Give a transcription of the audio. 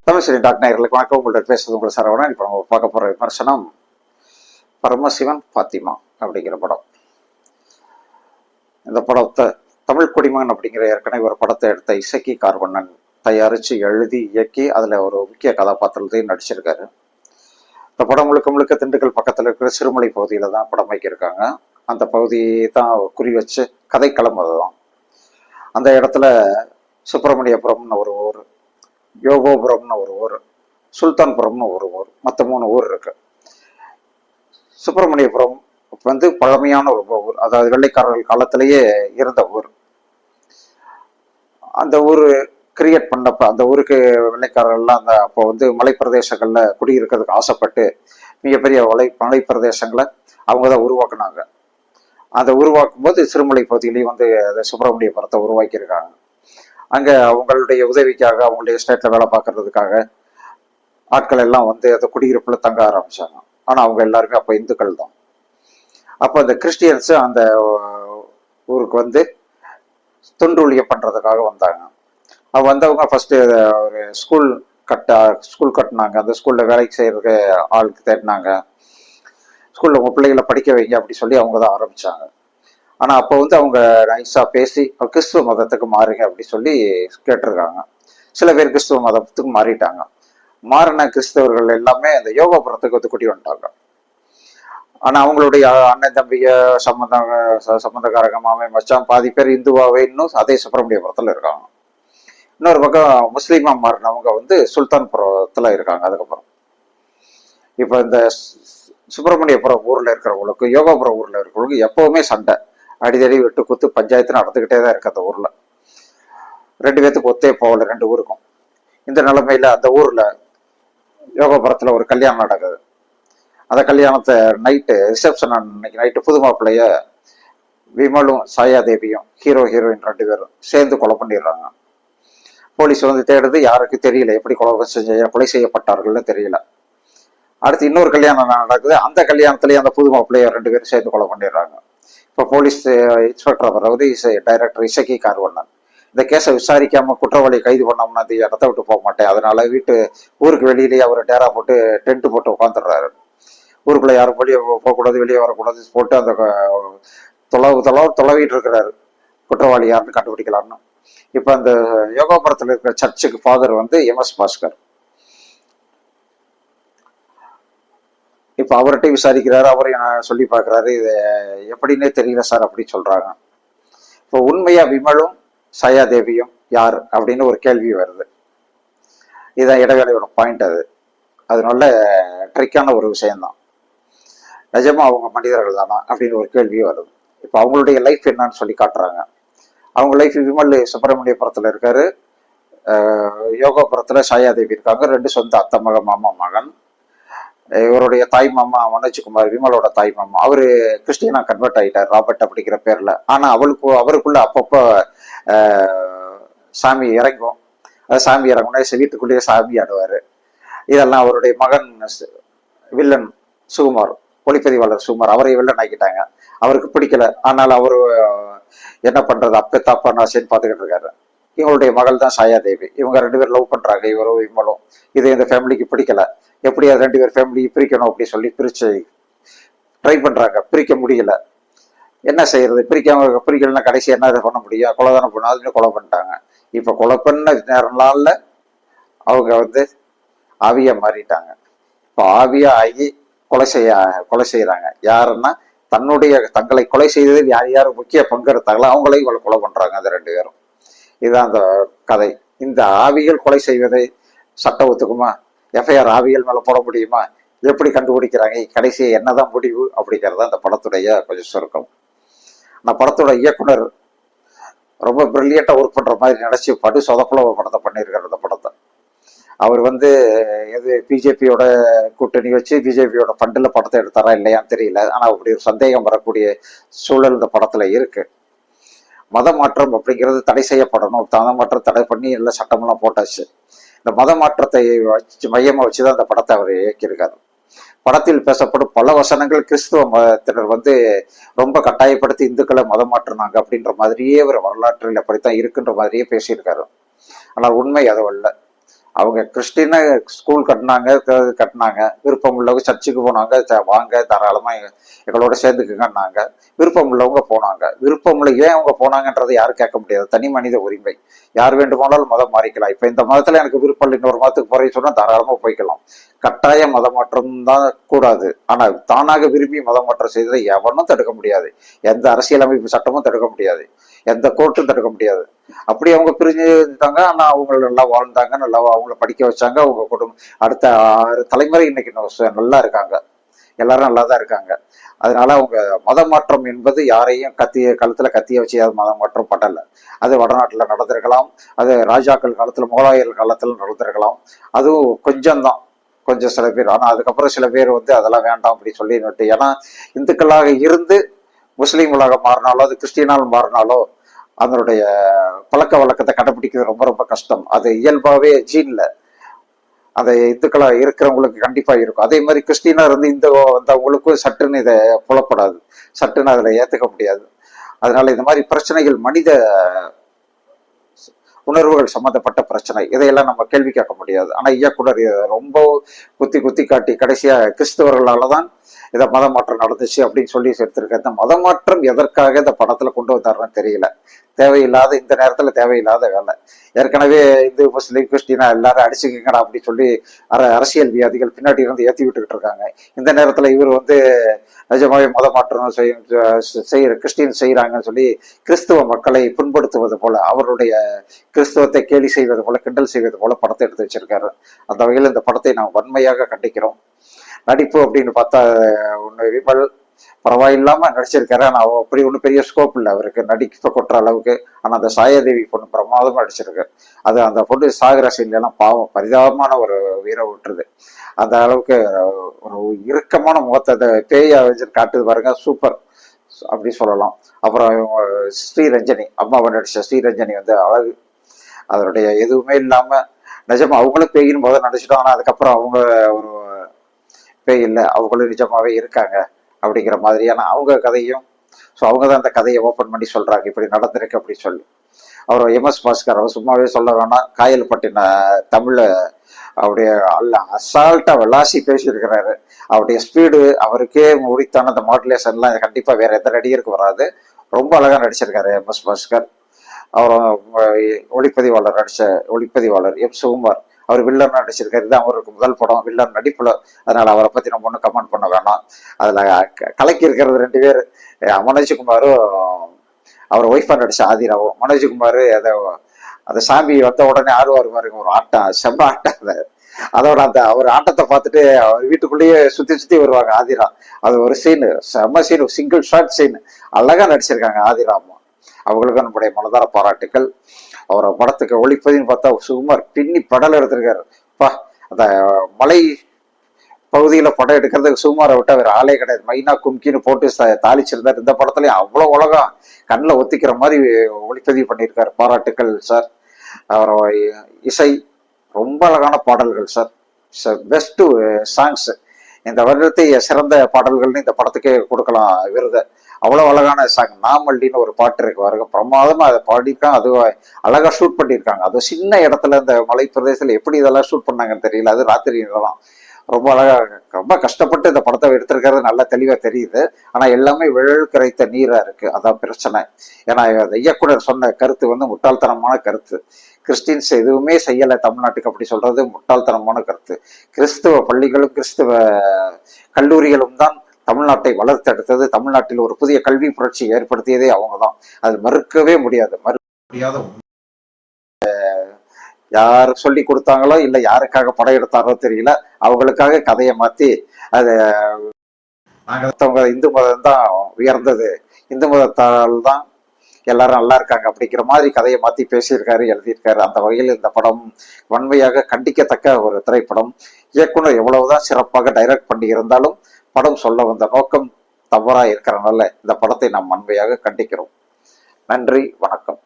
தமிழ் சரி டாக் நேயர்களுக்கு வணக்கம். உங்கள்கிட்ட பேசுறது உங்கள் சரவணன். இப்போ நம்ம பார்க்க போகிற விமர்சனம் பரமசிவன் பாத்திமா அப்படிங்கிற படம். இந்த படத்தை தமிழ் குடிமகன் அப்படிங்கிற ஏற்கனவே ஒரு படத்தை எடுத்த இசக்கி கார்வண்ணன் தயாரித்து எழுதி இயக்கி அதில் ஒரு முக்கிய கதாபாத்திரத்தையும் நடிச்சிருக்காரு. இந்த படம் முழுக்க முழுக்க திண்டுக்கல் பக்கத்தில் இருக்கிற சிறுமலை பகுதியில் தான் படம் வைக்கியிருக்காங்க. அந்த பகுதியை தான் குறி வச்சு கதைக்களம் அதுதான். அந்த இடத்துல சுப்பிரமணியபுரம்னு ஒரு ஊர், யோகோபுரம்னு ஒரு ஊர், சுல்தான்புரம்னு ஒரு ஊர், மற்ற 3 ஊர் இருக்கு. சுப்பிரமணியபுரம் வந்து பழமையான ஒரு ஊர், அதாவது வெள்ளைக்காரர்கள் காலத்திலேயே இருந்த ஊர். அந்த ஊர் கிரியேட் பண்ணப்ப அந்த ஊருக்கு வெள்ளைக்காரர்கள்லாம் அந்த அப்போ வந்து மலைப்பிரதேசங்கள்ல குடியிருக்கிறதுக்கு ஆசைப்பட்டு மிகப்பெரிய மலை பிரதேசங்களை அவங்க தான் உருவாக்குனாங்க. அதை உருவாக்கும் போது சிறுமலை பகுதியிலையும் வந்து சுப்பிரமணியபுரத்தை உருவாக்கியிருக்காங்க. அங்கே அவங்களுடைய உதவிக்காக, அவங்களுடைய ஸ்டேட்டில் வேலை பார்க்கறதுக்காக ஆட்கள் எல்லாம் வந்து அந்த குடியிருப்பில் தங்க ஆரம்பிச்சாங்க. ஆனால் அவங்க எல்லாருமே அப்போ இந்துக்கள் தான். அப்போ அந்த கிறிஸ்டியன்ஸு அந்த ஊருக்கு வந்து தொண்டூழியம் பண்ணுறதுக்காக வந்தாங்க. வந்தவங்க ஃபஸ்ட்டு ஒரு ஸ்கூல் கட்டினாங்க. அந்த ஸ்கூலில் வேலைக்கு செய்கிறதுக்கு ஆளுக்கு தேடினாங்க. ஸ்கூலில் உங்கள் பிள்ளைகளை படிக்க வைங்க அப்படி சொல்லி அவங்க தான் ஆரம்பித்தாங்க. ஆனால் அப்போ வந்து அவங்க நைஸாக பேசி கிறிஸ்துவ மதத்துக்கு மாறுங்க அப்படி சொல்லி கேட்டிருக்காங்க. சில பேர் கிறிஸ்துவ மதத்துக்கு மாறிட்டாங்க. மாறின கிறிஸ்தவர்கள் எல்லாமே அந்த யோகாபுரத்துக்கு வந்து குடி வந்துட்டாங்க. ஆனால் அவங்களுடைய அண்ணன் தம்பிய சம்பந்தக்காரங்க மாமே மச்சான் பாதி பேர் இந்துவாவே இன்னும் அதே சுப்பிரமணியபுரத்தில் இருக்காங்க. இன்னொரு பக்கம் முஸ்லீமா மாறினவங்க வந்து சுல்தான்புரத்தில் இருக்காங்க. அதுக்கப்புறம் இப்போ இந்த சுப்பிரமணியபுரம் ஊரில் இருக்கிறவங்களுக்கு, யோகாபுரம் ஊரில் இருக்கிறவங்களுக்கு எப்பவுமே சண்டை, அடிதடி வெட்டு குத்து பஞ்சாயத்து நடந்துக்கிட்டே தான் இருக்கு. அந்த ஊரில் 2 பேத்துக்கு ஒத்தே போகல, 2 ஊருக்கும். இந்த நிலைமையில அந்த ஊரில் யோகாபுரத்தில் ஒரு கல்யாணம் நடக்குது. அந்த கல்யாணத்தை நைட்டு ரிசப்ஷன் அன்னைக்கு நைட்டு புது மாப்பிள்ளைய விமலும் சாயாதேவியும் ஹீரோயின் 2 பேரும் சேர்ந்து கொலை பண்ணிடுறாங்க. போலீஸ் வந்து தேடுது, யாருக்கு தெரியல எப்படி கொலை செய்யப்பட்டார்கள்னு தெரியல. அடுத்து இன்னொரு கல்யாணம் நடக்குது. அந்த கல்யாணத்துலேயே அந்த புது மாப்பிள்ளைய 2 பேரும் சேர்ந்து கொலை பண்ணிடுறாங்க. இப்போ போலீஸ் இன்ஸ்பெக்டர் வர்றது டைரக்டர் இசக்கி கார்வண்ணன். இந்த கேஸை விசாரிக்காம குற்றவாளியை கைது பண்ணோம்னா அந்த இடத்த விட்டு போக மாட்டேன், அதனால ஊருக்கு வெளியிலேயே அவர் டேரா போட்டு டென்ட் போட்டு உட்காந்துடுறாரு. ஊருக்குள்ள யாரும் வெளியே போகக்கூடாது, வெளியே வரக்கூடாது போட்டு அந்த தொலைவிட்டு இருக்கிறாரு குற்றவாளி யாருன்னு கண்டுபிடிக்கலாம்னு. இப்போ அந்த யோகாபுரத்தில் இருக்கிற சர்ச்சுக்கு ஃபாதர் வந்து MS பாஸ்கர். இப்போ அவர்கிட்ட விசாரிக்கிறாரு. அவரையும் சொல்லி பார்க்குறாரு, இது எப்படின்னே தெரியல சார் அப்படின்னு சொல்றாங்க. இப்போ உண்மையா விமலும் சாயாதேவியும் யார் அப்படின்னு ஒரு கேள்வி வருது. இதுதான் இடைவேளையோட பாயிண்ட். அது நல்ல ட்ரிக்கான ஒரு விஷயம்தான். நிஜமா அவங்க மனிதர்கள் தானா அப்படின்னு ஒரு கேள்வியும் வருது. இப்போ அவங்களுடைய லைஃப் என்னன்னு சொல்லி காட்டுறாங்க. அவங்க லைஃப், விமல் சுப்பிரமணியபுரத்தில் இருக்காரு, யோகாபுரத்தில் சாயாதேவி இருக்காங்க. 2 சொந்த அத்தை மாமா மகன். இவருடைய தாய் மாமா மனோஜ்குமார், விமலோட தாய் மாமா, அவரு கிறிஸ்டியனா கன்வெர்ட் ஆகிட்டார் ராபர்ட் அப்படிங்கிற பேர்ல. ஆனா அவருக்குள்ள அப்பப்போ சாமி இறங்கும். சாமி இறங்குனா வீட்டுக்குள்ளேயே சாமி ஆடுவாரு. இதெல்லாம் அவருடைய மகன் வில்லன் சுகுமார், ஒளிப்பதிவாளர் சுகுமார், அவரை வில்லன் ஆக்கிட்டாங்க. அவருக்கு பிடிக்கல. ஆனால் அவரு என்ன பண்றது, அப்பே தாப்பா நாசேன்னு பார்த்துக்கிட்டு இருக்காரு. இவங்களுடைய மகள் தான் சாயாதேவி. இவங்க 2 பேரும் லவ் பண்றாங்க, இவரும் விமலும். இது இந்த ஃபேமிலிக்கு பிடிக்கல. எப்படி அது 2 பேர் ஃபேமிலி பிரிக்கணும் அப்படி சொல்லி பிரிச்சு ட்ரை பண்றாங்க. பிரிக்க முடியல. என்ன செய்யறது, பிரிக்கலன்னா கடைசி என்ன பண்ண முடியும், கொலை தானே பண்ணணும். அதுன்னு கொலை பண்ணிட்டாங்க. இப்ப கொலை பண்ண நாள்ல அவங்க வந்து ஆவியா மாறிட்டாங்க. இப்போ ஆவியா ஆகி கொலை செய்யறாங்க. யாருன்னா தங்களை கொலை செய்ததில் யார் முக்கிய பங்கு எடுத்தாங்களோ அவங்களையும் இவங்களை கொலை பண்றாங்க அந்த 2 பேரும். இதுதான் அந்த கதை. இந்த ஆவிகள் கொலை செய்வதை சட்டம் ஒத்துக்குமா? FIR ஆவிகள் மேல போட முடியுமா? எப்படி கண்டுபிடிக்கிறாங்க? கடைசி என்னதான் முடிவு அப்படிங்கிறது அந்த படத்துடைய கொஞ்சம் சுருக்கம். நான் படத்தோட இயக்குனர் ரொம்ப பிரில்லியண்டா ஒர்க் பண்ற மாதிரி நினைச்சு படு சொதப்பல ஒரு படத்தை பண்ணியிருக்காரு. அந்த படத்தை அவர் வந்து பிஜேபியோட கூட்டணி வச்சு பிஜேபியோட ஃபண்டில் படத்தை எடுத்தாரா இல்லையான்னு தெரியல. ஆனா அப்படி ஒரு சந்தேகம் வரக்கூடிய சூழல் இந்த படத்துல இருக்கு. மத மாற்றம் அப்படிங்கிறது தடை செய்யப்படணும். மத மாற்றம் தடை பண்ணி எல்லாம் சட்டமெல்லாம் போட்டாச்சு. இந்த மத மாற்றத்தை மையமா வச்சுதான் அந்த படத்தை அவர் இயக்கியிருக்காரு. படத்தில் பேசப்படும் பல வசனங்கள் கிறிஸ்துவ மதத்தினர் வந்து ரொம்ப கட்டாயப்படுத்தி இந்துக்களை மதம் மாற்றினாங்க அப்படின்ற மாதிரியே ஒரு வரலாற்றில் அப்படித்தான் இருக்குன்ற மாதிரியே பேசியிருக்காரு. ஆனால் உண்மை அது அல்ல. அவங்க கிறிஸ்டின ஸ்கூல் கட்டினாங்க, விருப்பம் உள்ளவங்க சர்ச்சுக்கு போனாங்க, வாங்க தாராளமா எங்களோட சேர்ந்துக்குங்கன்னாங்க. விருப்பம் உள்ளவங்க போனாங்க. விருப்பம் உள்ள ஏன் அவங்க போனாங்கன்றதை யாரும் கேட்க முடியாது. தனி மனித உரிமை. யார் வேண்டுமானாலும் மதம் மாறிக்கலாம். இப்ப இந்த மதத்துல எனக்கு விருப்பம் இல்லை, இன்னொரு மதத்துக்கு போறேன்னு சொன்னா தாராளமா போய்க்கலாம். கட்டாய மத மாற்றம் தான் கூடாது. ஆனா தானாக விரும்பி மத மாற்றம் செய்ததை எவனும் தடுக்க முடியாது. எந்த அரசியலமைப்பு சட்டமும் தடுக்க முடியாது, எந்த கோர்ட்டும் தடுக்க முடியாது. அப்படி அவங்க பிரிஞ்சு இருந்தாங்க. ஆனா அவங்க நல்லா வாழ்ந்தாங்க, நல்லா அவங்கள படிக்க வச்சாங்க. அவங்க குடும்பம் அடுத்த 6 தலைமுறை இன்னைக்கு நல்லா இருக்காங்க. எல்லாரும் நல்லா தான் இருக்காங்க. அதனால அவங்க மத மாற்றம் என்பது யாரையும் கழுத்துல கத்திய வச்சு மதம் மாற்றம் படல. அது வடநாட்டுல நடந்திருக்கலாம், அது ராஜாக்கள் காலத்துல முகலாயர்கள் காலத்துல நடந்திருக்கலாம். அதுவும் கொஞ்சம் தான், கொஞ்சம் சில பேர். ஆனா அதுக்கப்புறம் சில பேர் அதெல்லாம் வேண்டாம் அப்படி சொல்லிட்டு, ஏன்னா இந்துக்களாக இருந்து முஸ்லீம்களாக மாறினாலோ அது கிறிஸ்டியனால் மாறினாலோ அதனுடைய பழக்க வழக்கத்தை கடைபிடிக்கிறது ரொம்ப ரொம்ப கஷ்டம். அது இயல்பாவே ஜீன்ல அதை இந்துக்களா இருக்கிறவங்களுக்கு கண்டிப்பா இருக்கும். அதே மாதிரி கிறிஸ்டினா இருந்து இந்த வந்தவங்களுக்கும் சட்டுன்னு இதை புலப்படாது, சட்டுன்னு அதுல ஏத்துக்க முடியாது. அதனால இந்த மாதிரி பிரச்சனைகள் மனித உணர்வுகள் சம்பந்தப்பட்ட பிரச்சனை, இதையெல்லாம் நம்ம கேள்வி கேட்க முடியாது. ஆனா இயக்குனர் ரொம்ப குத்தி குத்தி காட்டி கடைசியா கிறிஸ்தவர்களாலதான் இதை மத மாற்றம் நடந்துச்சு அப்படின்னு சொல்லி எடுத்திருக்க. இந்த மத மாற்றம் எதற்காக இந்த படத்துல கொண்டு வந்தாருன்னு தெரியல. தேவையில்லாத, இந்த நேரத்துல தேவையில்லாத வேலை. ஏற்கனவே இந்து முஸ்லீம் கிறிஸ்டினா எல்லாரும் அடிச்சுக்கங்கடா அப்படி சொல்லி அரசியல் வியாதிகள் பின்னாடி இருந்து ஏற்றி விட்டுக்கிட்டு இருக்காங்க. இந்த நேரத்துல இவர் நிஜமாவே மத மாற்றம் செய்யற கிறிஸ்டின் செய்யறாங்கன்னு சொல்லி கிறிஸ்துவ மக்களை புண்படுத்துவது போல, அவருடைய கிறிஸ்துவத்தை கேலி செய்வது போல, கிண்டல் செய்வது போல படத்தை எடுத்து வச்சிருக்காரு. அந்த வகையில் இந்த படத்தை நாம் வன்மையாக கண்டிக்கிறோம். நடிப்பு அப்படின்னு பார்த்தா விமல் பரவாயில்லாம நடிச்சிருக்காரு. ஆனா அப்படி ஒன்றும் பெரிய ஸ்கோப் இல்லை அவருக்கு நடிக்க கொட்டுற அளவுக்கு. ஆனா அந்த சாயாதேவி பொண்ணு பிரமாதமா நடிச்சிருக்கு. அது அந்த பொண்ணு சாகர சீன்ல எல்லாம் பாவம் பரிதாபமான ஒரு வீர விட்டுருது. அந்த அளவுக்கு ஒரு இறுக்கமான முகத்தை அந்த பேயா வச்சு காட்டுது பாருங்க, சூப்பர் அப்படி சொல்லலாம். அப்புறம் ஸ்ரீரஞ்சனி, அம்மாவை நடிச்ச ஸ்ரீரஞ்சனி அழகு. அதனுடைய எதுவுமே இல்லாம நிஜமா அவங்களும் பேயின்னு முதல் நடிச்சிட்டோம். ஆனா அதுக்கப்புறம் அவங்க ஒரு பேய் இல்லை, அவங்களும் நிஜமாவே இருக்காங்க அப்படிங்கிற மாதிரியான அவங்க கதையும். ஸோ அவங்க தான் அந்த கதையை ஓப்பன் பண்ணி சொல்றாங்க, இப்படி நடந்திருக்கு அப்படின்னு சொல்லி. அவர் MS பாஸ்கர், அவர் சும்மாவே சொல்ல வேணாம், காயல் பட்டின தமிழ்ல அவருடைய அசால்ட்டா விளாசி பேசியிருக்கிறாரு. அவருடைய ஸ்பீடு, அவருக்கே முடித்தான அந்த மாடுலேஷன்லாம் கண்டிப்பா வேற எந்த நடிகருக்கு வராது. ரொம்ப அழகா நடிச்சிருக்காரு MS பாஸ்கர். அவர் ஒளிப்பதிவாளர் எம் சுகுமார், அவர் வில்லன் நடிச்சிருக்காரு. இது அவருக்கு முதல் படம் வில்லன் நடிப்புல. அதனால அவரை பத்தி நம்ம ஒன்றும் கமெண்ட் பண்ண வேணாம். அதுல கலக்கி இருக்கிறது 2 பேர், மனோஜ்குமாரும் அவர் ஒய்ஃபா நடிச்ச ஆதிராவும். மனோஜ்குமார் அந்த சாமி வந்த உடனே ஆடுவார் பாருங்க, ஒரு ஆட்டம், செம்ம ஆட்டம். அதோட அவர் ஆட்டத்தை பார்த்துட்டு அவர் வீட்டுக்குள்ளேயே சுத்தி வருவாங்க ஆதிரா. அது ஒரு சீனு, செம்ம சீனு, சிங்கிள் ஷாட் சீன். அழகா நடிச்சிருக்காங்க ஆதிராமா. அவங்களுக்கு நம்முடைய மனதார பாராட்டுக்கள். அவரை படத்துக்கு ஒளிப்பதின்னு பார்த்தா சுகுமார் பின்னி படம் எடுத்திருக்காரு. அந்த மலை பகுதியில படம் எடுக்கிறதுக்கு சுகுமாரை விட்டா வேற ஆளே கிடையாது. மைனா கும்கின்னு போட்டு தாளிச்சிருந்தார். இந்த படத்துலயும் அவ்வளவு உலகம் கண்ணில் ஒத்திக்கிற மாதிரி ஒளிப்பதிவு பண்ணியிருக்காரு. பாராட்டுக்கள் சார். அவரோட இசை ரொம்ப அழகான பாடல்கள் சார். Best songs. இந்த வருடத்தை சிறந்த பாடல்கள்னு இந்த படத்துக்கே கொடுக்கலாம் விருதை. அவ்வளவு அழகான சாங். நாமல்லின்னு ஒரு பாட்டு இருக்கு பாருங்க, பிரமாதமா அதை பாடிருக்காங்க. அது அழகா ஷூட் பண்ணியிருக்காங்க. அது சின்ன இடத்துல இந்த மலை பிரதேசத்துல எப்படி இதெல்லாம் ஷூட் பண்ணாங்கன்னு தெரியல. அது ராத்திரியிலலாம் ரொம்ப அழகா, ரொம்ப கஷ்டப்பட்டு இந்த படத்தை எடுத்திருக்கிறது நல்லா தெளிவா தெரியுது. ஆனா எல்லாமே விழல் கரைத்த நீரா இருக்கு, அதான் பிரச்சனை. ஏன்னா இயக்குனர் சொன்ன கருத்து முட்டாள்தனமான கருத்து. கிறிஸ்டின்ஸ் எதுவுமே செய்யலை தமிழ்நாட்டுக்கு அப்படி சொல்றது முட்டாள்தனமான கருத்து. கிறிஸ்துவ பள்ளிகளும் கிறிஸ்துவ கல்லூரிகளும் தான் தமிழ்நாட்டை வளர்த்தெடுத்தது. தமிழ்நாட்டில் ஒரு புதிய கல்வி புரட்சி ஏற்படுத்தியதே அவங்க தான். அது மறுக்கவே முடியாது. யாரு சொல்லி கொடுத்தாங்களோ இல்ல யாருக்காக படம் எடுத்தாரோ தெரியல, அவங்களுக்காக கதையை மாத்தி அது இந்து மதம் தான் உயர்ந்தது, இந்து மதத்தால் தான் எல்லாரும் நல்லா இருக்காங்க அப்படிங்கிற மாதிரி கதையை மாத்தி பேசியிருக்காரு, எழுதியிருக்காரு. அந்த வகையில் இந்த படம் வன்மையாக கண்டிக்கத்தக்க ஒரு திரைப்படம். இயக்குனர் எவ்வளவுதான் சிறப்பாக டைரக்ட் பண்ணி இருந்தாலும் படம் சொல்ல வந்த நோக்கம் தவறா இருக்கிறனால இந்த படத்தை நாம் வன்மையாக கண்டிக்கிறோம். நன்றி, வணக்கம்.